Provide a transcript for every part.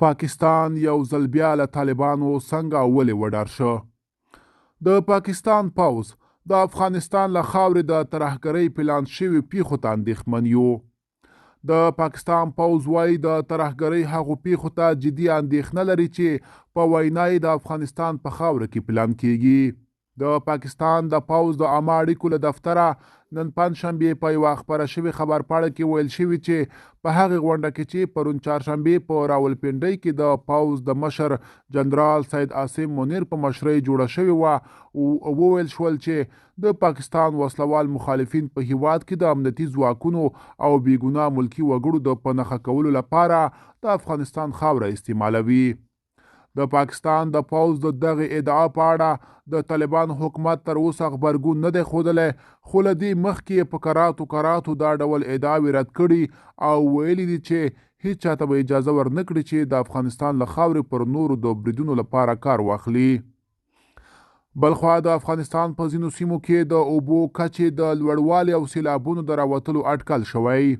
پاکستان یو ځل بیا له طالبانو څنګه او ولې وډار شو؟ د پاکستان پوځ د افغانستان له خاورې د ترهګرۍ پلان شوي پیښو ته اندېښمن یو. د پاکستان پوځ وایي د ترهګرۍ هغو پیښو ته جدي اندېښنه لري چې په وینا یې د افغانستان په خاوره کې پلان کیږي. د پاکستان د پوځ د عامه اړیکو له دفتره نن پنجشنبې په یوه خپره شوې خبرپاڼه کې ویل شوي چې په هغې غونډه کې چې پرون چهارشنبې په راولپنډۍ کې د پوځ د مشر جنرال سید عاصم منیر په مشرۍ جوړه شوې وه، وویل شول چې د پاکستان وسلوال مخالفین په هیواد کې د امنیتي ځواکونو او بېګناه ملکي وګړو د په نښه کولو لپاره د افغانستان خاوره استعمالوي. د پاکستان د پوځ د دغې ادعا په اړه د طالبانو حکومت تر اوسه غبرګون نه دی ښودلی، خو له دې مخکې یې په کراتو دا ډول ادعاوې رد کړي او ویلي دي چې هیڅ چاته به اجازه ورنه کړي چې د افغانستان له خاورې پر نورو د بریدونو لپاره کار واخلي. بلخوا د افغانستان په ځینو سیمو کې د اوبو کچې د لوړوالي او سیلابونو د راوتلو اټکل شوی.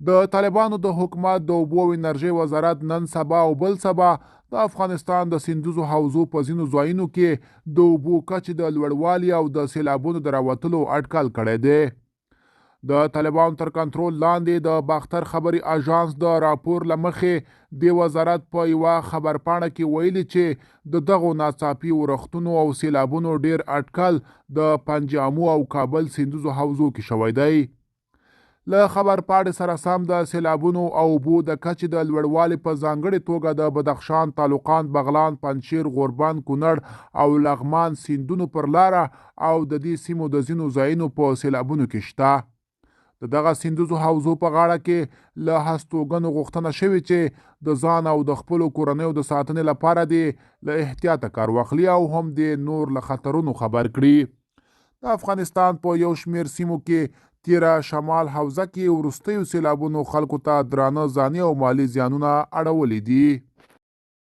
د طالبانو د حکومت د اوبو او انرژۍ وزارت نن سبا او بل سبا د افغانستان د سیندوزو حوزو په ځینو ځایونو کې د اوبو کچې د لوړوالي او د سیلابونو د راوتلو اټکل کړی دی. د طالبانو تر کنټرول لاندې د باختر خبري اژانس د راپور له مخې د وزارت په یوه خبرپاڼه کې ویلي چې د دغو ناڅاپي ورښتونو او سیلابونو ډیر اټکل د پنجامو او کابل سیندوزو حوزو کې شوی دی. له خبرپاڼې سره سم د سیلابونو او اوبو د کچې د لوړوالي په ځانګړې توګه د بدخشان، تالقان، بغلان، پنجشیر، غوربند، کونړ او لغمان سیندونو پر لاره او د دې سیمو د ځینو ځایونو په سیلابونو کې شته. د دغه سیندوزو حوزو په غاړه کې له هستوګنو غوښتنه شوې چې د ځان او د خپلو کورنیو د ساتنې لپاره دې له احتیاطه کار واخلي او هم دې نور له خطرونو خبر کړي. د افغانستان په یو شمېر سیمو کې تیره شمال حوزه کې وروستیو سیلابونو خلکو ته درانه ځاني او مالي زیانونه اړولي دي.